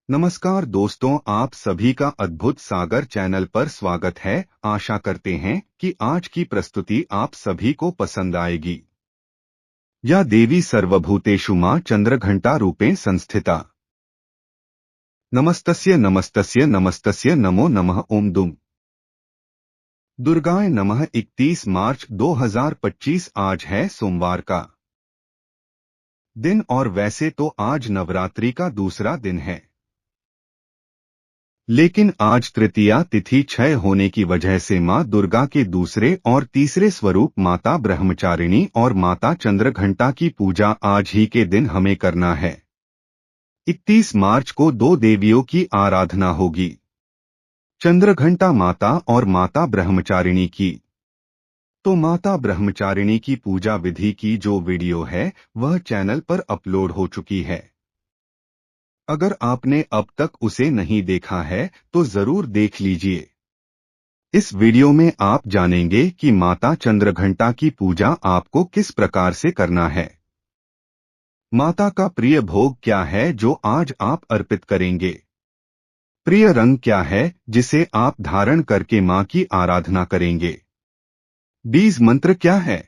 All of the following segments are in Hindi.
नमस्कार दोस्तों, आप सभी का अद्भुत सागर चैनल पर स्वागत है। आशा करते हैं कि आज की प्रस्तुति आप सभी को पसंद आएगी। या देवी सर्वभूतेषु मां चंद्रघंटा रूपेण संस्थिता। नमस्तस्य नमस्तस्य नमस्तस्य नमो नमः। ओम दुम दुर्गाय नमः। 31 मार्च 2025 आज है सोमवार का दिन और वैसे तो आज नवरात्रि का दूसरा दिन है, लेकिन आज तृतीया तिथि क्षय होने की वजह से मां दुर्गा के दूसरे और तीसरे स्वरूप माता ब्रह्मचारिणी और माता चंद्रघंटा की पूजा आज ही के दिन हमें करना है। 31 मार्च को दो देवियों की आराधना होगी, चंद्रघंटा माता और माता ब्रह्मचारिणी की। तो माता ब्रह्मचारिणी की पूजा विधि की जो वीडियो है वह चैनल पर अपलोड हो चुकी है। अगर आपने अब तक उसे नहीं देखा है तो जरूर देख लीजिए। इस वीडियो में आप जानेंगे कि माता चंद्रघंटा की पूजा आपको किस प्रकार से करना है, माता का प्रिय भोग क्या है जो आज आप अर्पित करेंगे, प्रिय रंग क्या है जिसे आप धारण करके मां की आराधना करेंगे, बीज मंत्र क्या है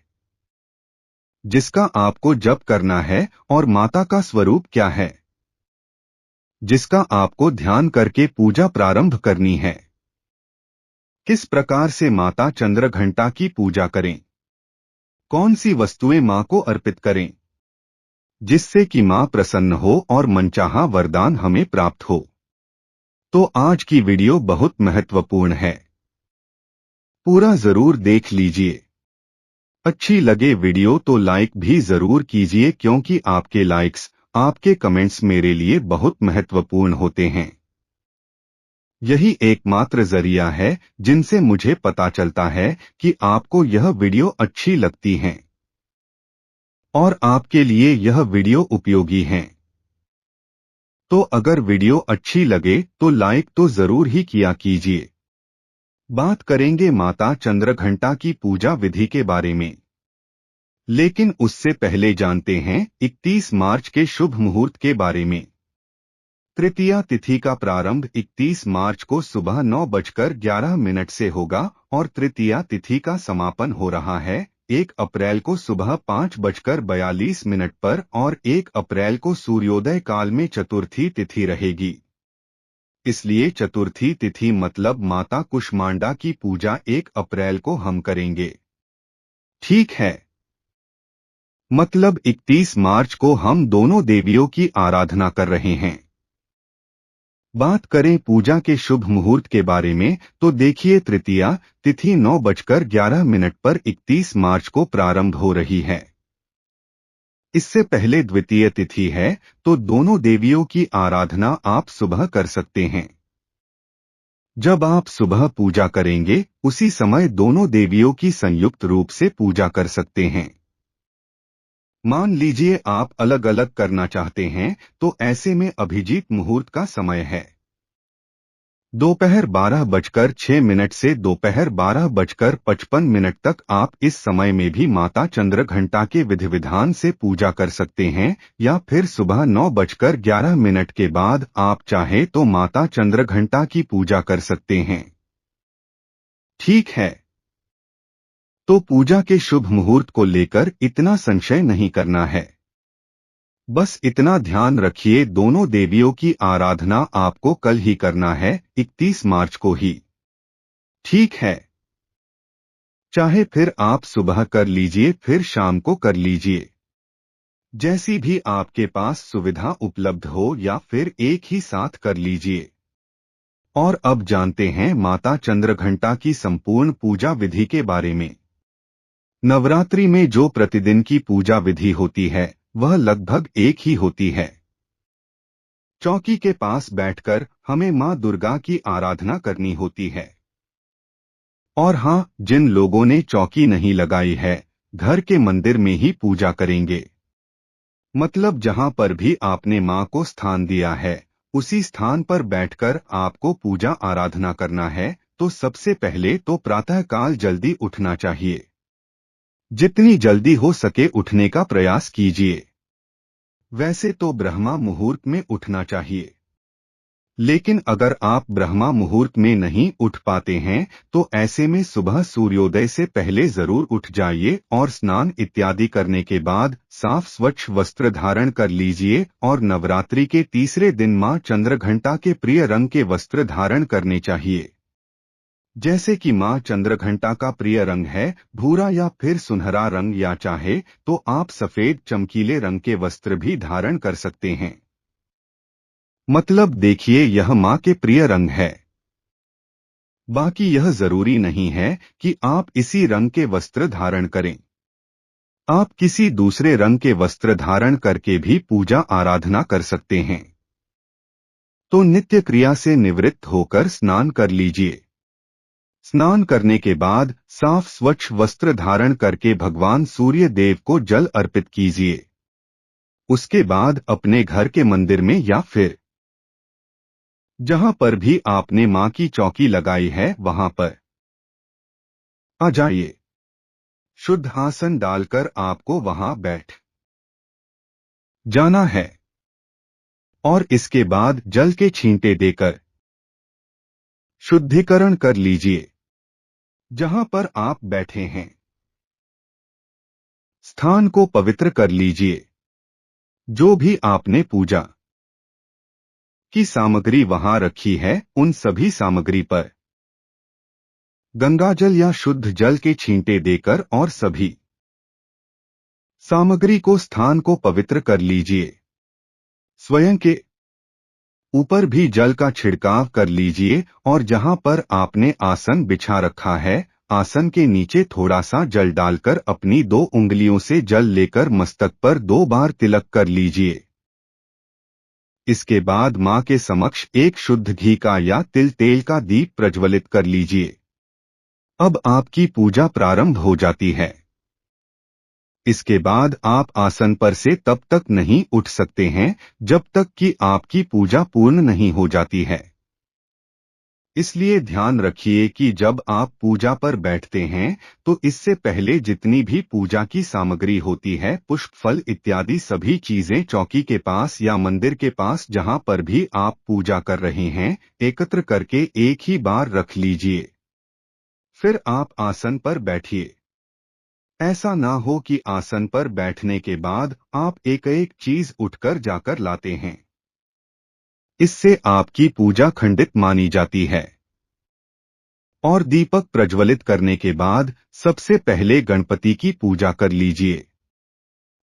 जिसका आपको जप करना है और माता का स्वरूप क्या है जिसका आपको ध्यान करके पूजा प्रारंभ करनी है। किस प्रकार से माता चंद्रघंटा की पूजा करें, कौन सी वस्तुएं मां को अर्पित करें जिससे कि मां प्रसन्न हो और मनचाहा वरदान हमें प्राप्त हो। तो आज की वीडियो बहुत महत्वपूर्ण है, पूरा जरूर देख लीजिए। अच्छी लगे वीडियो तो लाइक भी जरूर कीजिए, क्योंकि आपके लाइक्स, आपके कमेंट्स मेरे लिए बहुत महत्वपूर्ण होते हैं। यही एकमात्र जरिया है जिनसे मुझे पता चलता है कि आपको यह वीडियो अच्छी लगती है और आपके लिए यह वीडियो उपयोगी है। तो अगर वीडियो अच्छी लगे तो लाइक तो जरूर ही किया कीजिए। बात करेंगे माता चंद्रघंटा की पूजा विधि के बारे में, लेकिन उससे पहले जानते हैं 31 मार्च के शुभ मुहूर्त के बारे में। तृतीया तिथि का प्रारंभ 31 मार्च को सुबह 9:11 से होगा और तृतीया तिथि का समापन हो रहा है 1 अप्रैल को सुबह 5:42 पर और 1 अप्रैल को सूर्योदय काल में चतुर्थी तिथि रहेगी। इसलिए चतुर्थी तिथि मतलब माता कुष्मांडा की पूजा 1 अप्रैल को हम करेंगे। ठीक है, मतलब 31 मार्च को हम दोनों देवियों की आराधना कर रहे हैं। बात करें पूजा के शुभ मुहूर्त के बारे में तो देखिए, तृतीया तिथि 9:11 पर 31 मार्च को प्रारंभ हो रही है। इससे पहले द्वितीय तिथि है, तो दोनों देवियों की आराधना आप सुबह कर सकते हैं। जब आप सुबह पूजा करेंगे उसी समय दोनों देवियों की संयुक्त रूप से पूजा कर सकते हैं। मान लीजिए आप अलग अलग करना चाहते हैं तो ऐसे में अभिजीत मुहूर्त का समय है दोपहर 12:06 से दोपहर 12:55 तक। आप इस समय में भी माता चंद्रघंटा के विधि विधान से पूजा कर सकते हैं, या फिर सुबह 9:11 के बाद आप चाहे तो माता चंद्रघंटा की पूजा कर सकते हैं। ठीक है, तो पूजा के शुभ मुहूर्त को लेकर इतना संशय नहीं करना है। बस इतना ध्यान रखिए, दोनों देवियों की आराधना आपको कल ही करना है, 31 मार्च को ही। ठीक है, चाहे फिर आप सुबह कर लीजिए फिर शाम को कर लीजिए, जैसी भी आपके पास सुविधा उपलब्ध हो, या फिर एक ही साथ कर लीजिए। और अब जानते हैं माता चंद्रघंटा की संपूर्ण पूजा विधि के बारे में। नवरात्रि में जो प्रतिदिन की पूजा विधि होती है वह लगभग एक ही होती है। चौकी के पास बैठकर हमें मां दुर्गा की आराधना करनी होती है। और हाँ, जिन लोगों ने चौकी नहीं लगाई है, घर के मंदिर में ही पूजा करेंगे। मतलब जहां पर भी आपने मां को स्थान दिया है उसी स्थान पर बैठकर आपको पूजा आराधना करना है। तो सबसे पहले तो प्रातःकाल जल्दी उठना चाहिए। जितनी जल्दी हो सके उठने का प्रयास कीजिए। वैसे तो ब्रह्मा मुहूर्त में उठना चाहिए, लेकिन अगर आप ब्रह्मा मुहूर्त में नहीं उठ पाते हैं तो ऐसे में सुबह सूर्योदय से पहले जरूर उठ जाइए और स्नान इत्यादि करने के बाद साफ स्वच्छ वस्त्र धारण कर लीजिए और नवरात्रि के तीसरे दिन मां चंद्रघंटा के प्रिय रंग के वस्त्र धारण करने चाहिए। जैसे कि मां चंद्रघंटा का प्रिय रंग है भूरा या फिर सुनहरा रंग, या चाहे तो आप सफेद चमकीले रंग के वस्त्र भी धारण कर सकते हैं। मतलब देखिए यह मां के प्रिय रंग है। बाकी यह जरूरी नहीं है कि आप इसी रंग के वस्त्र धारण करें। आप किसी दूसरे रंग के वस्त्र धारण करके भी पूजा आराधना कर सकते हैं। तो नित्य क्रिया से निवृत्त होकर स्नान कर लीजिए। स्नान करने के बाद साफ स्वच्छ वस्त्र धारण करके भगवान सूर्य देव को जल अर्पित कीजिए। उसके बाद अपने घर के मंदिर में या फिर जहां पर भी आपने मां की चौकी लगाई है वहां पर आ जाइए। शुद्ध आसन डालकर आपको वहां बैठ जाना है और इसके बाद जल के छींटे देकर शुद्धिकरण कर लीजिए। जहां पर आप बैठे हैं स्थान को पवित्र कर लीजिए। जो भी आपने पूजा की सामग्री वहां रखी है उन सभी सामग्री पर गंगाजल या शुद्ध जल के छींटे देकर और सभी सामग्री को स्थान को पवित्र कर लीजिए। स्वयं के ऊपर भी जल का छिड़काव कर लीजिए और जहां पर आपने आसन बिछा रखा है आसन के नीचे थोड़ा सा जल डालकर अपनी 2 उंगलियों से जल लेकर मस्तक पर 2 बार तिलक कर लीजिए। इसके बाद मां के समक्ष एक शुद्ध घी का या तिल तेल का दीप प्रज्वलित कर लीजिए। अब आपकी पूजा प्रारंभ हो जाती है। इसके बाद आप आसन पर से तब तक नहीं उठ सकते हैं जब तक कि आपकी पूजा पूर्ण नहीं हो जाती है। इसलिए ध्यान रखिए कि जब आप पूजा पर बैठते हैं तो इससे पहले जितनी भी पूजा की सामग्री होती है पुष्प फल इत्यादि सभी चीजें चौकी के पास या मंदिर के पास जहां पर भी आप पूजा कर रहे हैं एकत्र करके एक ही बार रख लीजिए। फिर आप आसन पर बैठिए। ऐसा ना हो कि आसन पर बैठने के बाद आप एक एक चीज उठकर जाकर लाते हैं। इससे आपकी पूजा खंडित मानी जाती है। और दीपक प्रज्वलित करने के बाद सबसे पहले गणपति की पूजा कर लीजिए।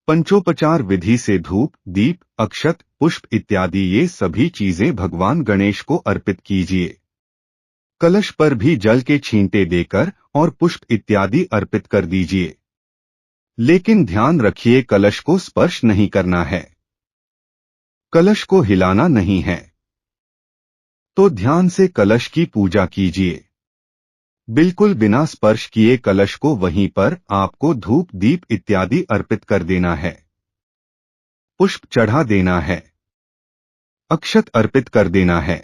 पंचोपचार विधि से धूप दीप अक्षत पुष्प इत्यादि ये सभी चीजें भगवान गणेश को अर्पित कीजिए। कलश पर भी जल के छींटे देकर और पुष्प इत्यादि अर्पित कर दीजिए। लेकिन ध्यान रखिए कलश को स्पर्श नहीं करना है। कलश को हिलाना नहीं है। तो ध्यान से कलश की पूजा कीजिए। बिल्कुल बिना स्पर्श किए कलश को वहीं पर आपको धूप दीप इत्यादि अर्पित कर देना है। पुष्प चढ़ा देना है। अक्षत अर्पित कर देना है।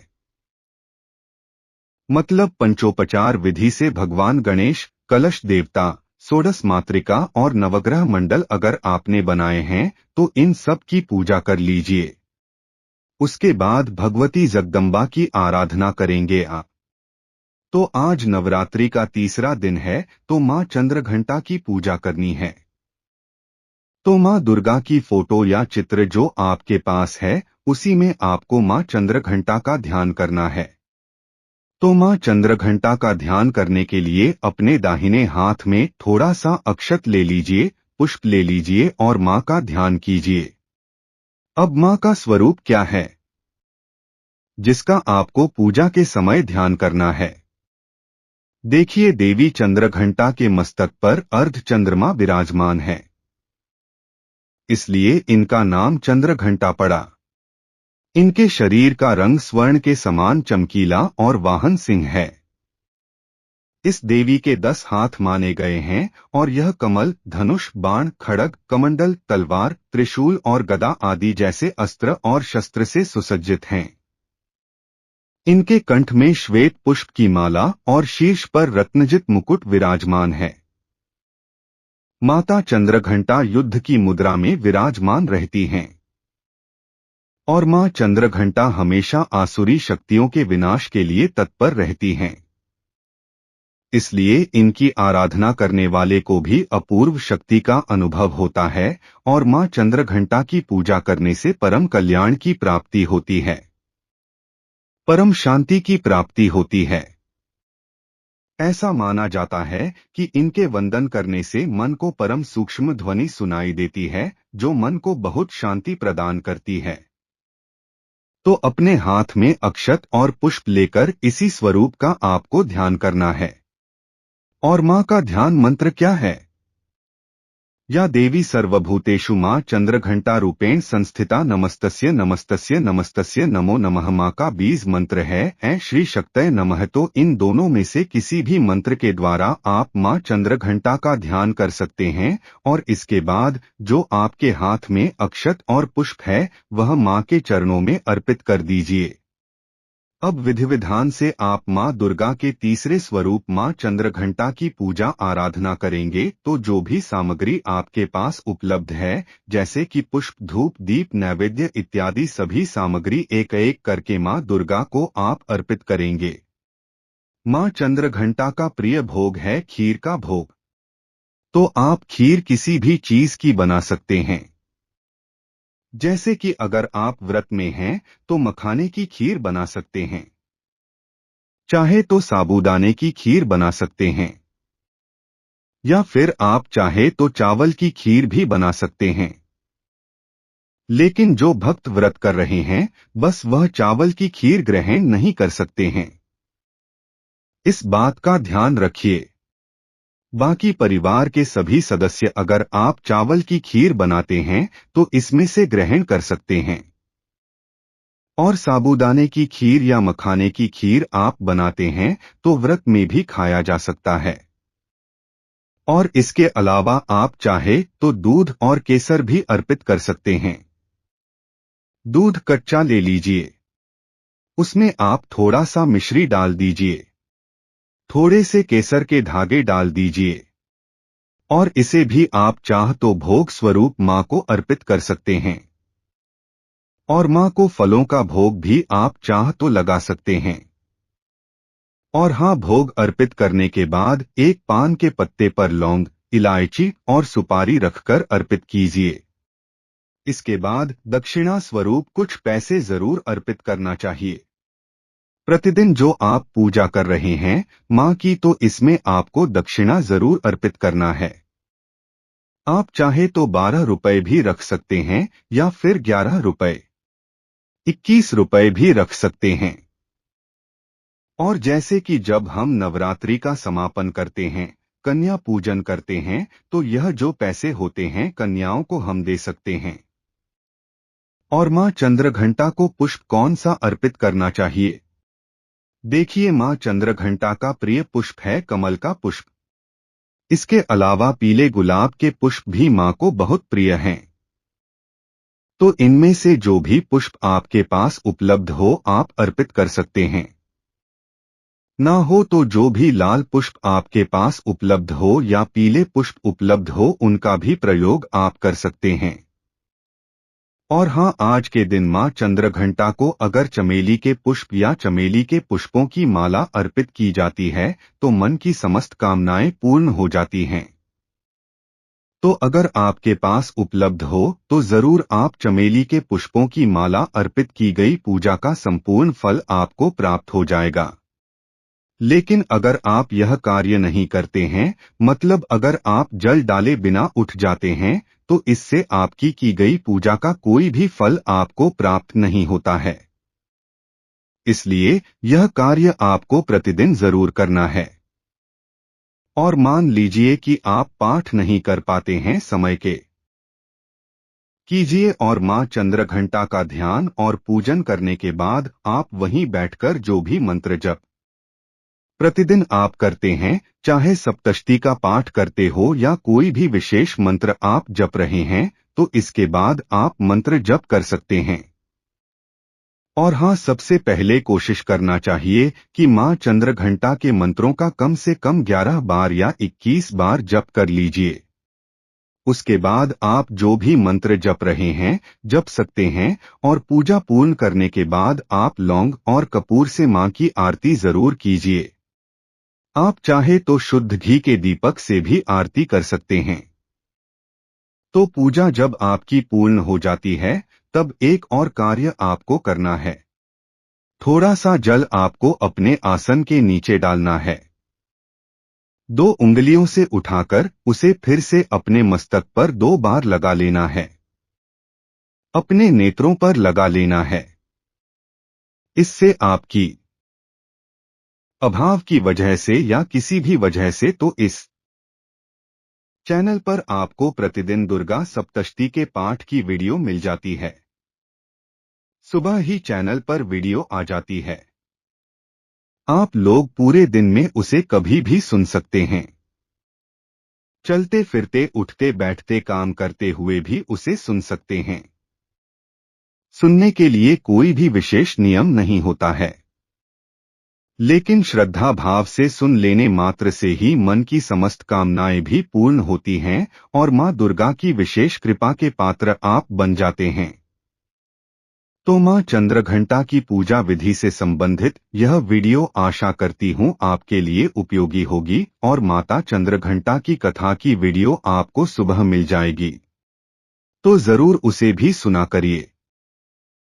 मतलब पंचोपचार विधि से भगवान गणेश कलश देवता षोडश मातृका और नवग्रह मंडल अगर आपने बनाए हैं तो इन सब की पूजा कर लीजिए। उसके बाद भगवती जगदम्बा की आराधना करेंगे आप। तो आज नवरात्रि का तीसरा दिन है तो मां चंद्रघंटा की पूजा करनी है। तो मां दुर्गा की फोटो या चित्र जो आपके पास है उसी में आपको मां चंद्रघंटा का ध्यान करना है। तो मां चंद्रघंटा का ध्यान करने के लिए अपने दाहिने हाथ में थोड़ा सा अक्षत ले लीजिए पुष्प ले लीजिए और मां का ध्यान कीजिए। अब मां का स्वरूप क्या है जिसका आपको पूजा के समय ध्यान करना है? देखिए देवी चंद्रघंटा के मस्तक पर अर्ध चंद्रमा विराजमान है, इसलिए इनका नाम चंद्रघंटा पड़ा। इनके शरीर का रंग स्वर्ण के समान चमकीला और वाहन सिंह है। इस देवी के 10 हाथ माने गए हैं और यह कमल धनुष बाण खड़ग कमंडल तलवार त्रिशूल और गदा आदि जैसे अस्त्र और शस्त्र से सुसज्जित हैं। इनके कंठ में श्वेत पुष्प की माला और शीर्ष पर रत्नजित मुकुट विराजमान है। माता चंद्रघंटा युद्ध की मुद्रा में विराजमान रहती हैं और मां चंद्रघंटा हमेशा आसुरी शक्तियों के विनाश के लिए तत्पर रहती हैं। इसलिए इनकी आराधना करने वाले को भी अपूर्व शक्ति का अनुभव होता है और मां चंद्रघंटा की पूजा करने से परम कल्याण की प्राप्ति होती है, परम शांति की प्राप्ति होती है। ऐसा माना जाता है कि इनके वंदन करने से मन को परम सूक्ष्म ध्वनि सुनाई देती है, जो मन को बहुत शांति प्रदान करती है। तो अपने हाथ में अक्षत और पुष्प लेकर इसी स्वरूप का आपको ध्यान करना है। और मां का ध्यान मंत्र क्या है? या देवी सर्वभूतेषु मां चंद्रघंटा रूपेण संस्थिता नमस्तस्य नमस्तस्य नमस्तस्य नमो नमः मां का बीज मंत्र है ऐ श्री शक्तये नमः। तो इन दोनों में से किसी भी मंत्र के द्वारा आप मां चंद्रघंटा का ध्यान कर सकते हैं और इसके बाद जो आपके हाथ में अक्षत और पुष्प है वह मां के चरणों में अर्पित कर दीजिए। अब विधि विधान से आप मां दुर्गा के तीसरे स्वरूप मां चंद्रघंटा की पूजा आराधना करेंगे तो जो भी सामग्री आपके पास उपलब्ध है जैसे कि पुष्प, धूप, दीप, नैवेद्य इत्यादि सभी सामग्री एक एक करके मां दुर्गा को आप अर्पित करेंगे। मां चंद्रघंटा का प्रिय भोग है खीर का भोग। तो आप खीर किसी भी चीज की बना सकते हैं। जैसे कि अगर आप व्रत में हैं तो मखाने की खीर बना सकते हैं, चाहे तो साबूदाने की खीर बना सकते हैं, या फिर आप चाहे तो चावल की खीर भी बना सकते हैं। लेकिन जो भक्त व्रत कर रहे हैं बस वह चावल की खीर ग्रहण नहीं कर सकते हैं, इस बात का ध्यान रखिए। बाकी परिवार के सभी सदस्य अगर आप चावल की खीर बनाते हैं तो इसमें से ग्रहण कर सकते हैं, और साबूदाने की खीर या मखाने की खीर आप बनाते हैं तो व्रत में भी खाया जा सकता है। और इसके अलावा आप चाहे तो दूध और केसर भी अर्पित कर सकते हैं। दूध कच्चा ले लीजिए, उसमें आप थोड़ा सा मिश्री डाल दीजिए, थोड़े से केसर के धागे डाल दीजिए और इसे भी आप चाह तो भोग स्वरूप मां को अर्पित कर सकते हैं। और मां को फलों का भोग भी आप चाह तो लगा सकते हैं। और हाँ, भोग अर्पित करने के बाद एक पान के पत्ते पर लौंग, इलायची और सुपारी रखकर अर्पित कीजिए। इसके बाद दक्षिणा स्वरूप कुछ पैसे जरूर अर्पित करना चाहिए। प्रतिदिन जो आप पूजा कर रहे हैं मां की तो इसमें आपको दक्षिणा जरूर अर्पित करना है। आप चाहे तो 12 रुपए भी रख सकते हैं या फिर 11 रुपए, 21 रुपए भी रख सकते हैं। और जैसे कि जब हम नवरात्रि का समापन करते हैं, कन्या पूजन करते हैं तो यह जो पैसे होते हैं कन्याओं को हम दे सकते हैं। और मां चंद्रघंटा को पुष्प कौन सा अर्पित करना चाहिए? देखिए, मां चंद्रघंटा का प्रिय पुष्प है कमल का पुष्प। इसके अलावा पीले गुलाब के पुष्प भी मां को बहुत प्रिय हैं। तो इनमें से जो भी पुष्प आपके पास उपलब्ध हो आप अर्पित कर सकते हैं। ना हो तो जो भी लाल पुष्प आपके पास उपलब्ध हो या पीले पुष्प उपलब्ध हो उनका भी प्रयोग आप कर सकते हैं। और हाँ, आज के दिन मां चंद्रघंटा को अगर चमेली के पुष्प या चमेली के पुष्पों की माला अर्पित की जाती है तो मन की समस्त कामनाएं पूर्ण हो जाती हैं। तो अगर आपके पास उपलब्ध हो तो जरूर आप चमेली के पुष्पों की माला अर्पित की गई पूजा का संपूर्ण फल आपको प्राप्त हो जाएगा। लेकिन अगर आप यह कार्य नहीं करते हैं, मतलब अगर आप जल डाले बिना उठ जाते हैं तो इससे आपकी की गई पूजा का कोई भी फल आपको प्राप्त नहीं होता है। इसलिए यह कार्य आपको प्रतिदिन जरूर करना है। और मान लीजिए कि आप पाठ नहीं कर पाते हैं, समय के कीजिए और मां चंद्रघंटा का ध्यान और पूजन करने के बाद आप वहीं बैठकर जो भी मंत्र जप प्रतिदिन आप करते हैं, चाहे सप्तशती का पाठ करते हो या कोई भी विशेष मंत्र आप जप रहे हैं, तो इसके बाद आप मंत्र जप कर सकते हैं। और हाँ, सबसे पहले कोशिश करना चाहिए कि मां चंद्रघंटा के मंत्रों का कम से कम 11 बार या 21 बार जप कर लीजिए। उसके बाद आप जो भी मंत्र जप रहे हैं जप सकते हैं और पूजा पूर्ण करने के बाद आप लौंग और कपूर से मां की आरती जरूर कीजिए। आप चाहे तो शुद्ध घी के दीपक से भी आरती कर सकते हैं। तो पूजा जब आपकी पूर्ण हो जाती है तब एक और कार्य आपको करना है। थोड़ा सा जल आपको अपने आसन के नीचे डालना है। 2 उंगलियों से उठाकर उसे फिर से अपने मस्तक पर 2 बार लगा लेना है। अपने नेत्रों पर लगा लेना है। इससे आपकी अभाव की वजह से या किसी भी वजह से तो इस चैनल पर आपको प्रतिदिन दुर्गा सप्तशती के पाठ की वीडियो मिल जाती है। सुबह ही चैनल पर वीडियो आ जाती है। आप लोग पूरे दिन में उसे कभी भी सुन सकते हैं। चलते फिरते उठते बैठते काम करते हुए भी उसे सुन सकते हैं। सुनने के लिए कोई भी विशेष नियम नहीं होता है, लेकिन श्रद्धा भाव से सुन लेने मात्र से ही मन की समस्त कामनाएं भी पूर्ण होती हैं और मां दुर्गा की विशेष कृपा के पात्र आप बन जाते हैं। तो मां चंद्रघंटा की पूजा विधि से संबंधित यह वीडियो आशा करती हूं आपके लिए उपयोगी होगी और माता चंद्रघंटा की कथा की वीडियो आपको सुबह मिल जाएगी, तो जरूर उसे भी सुना करिए।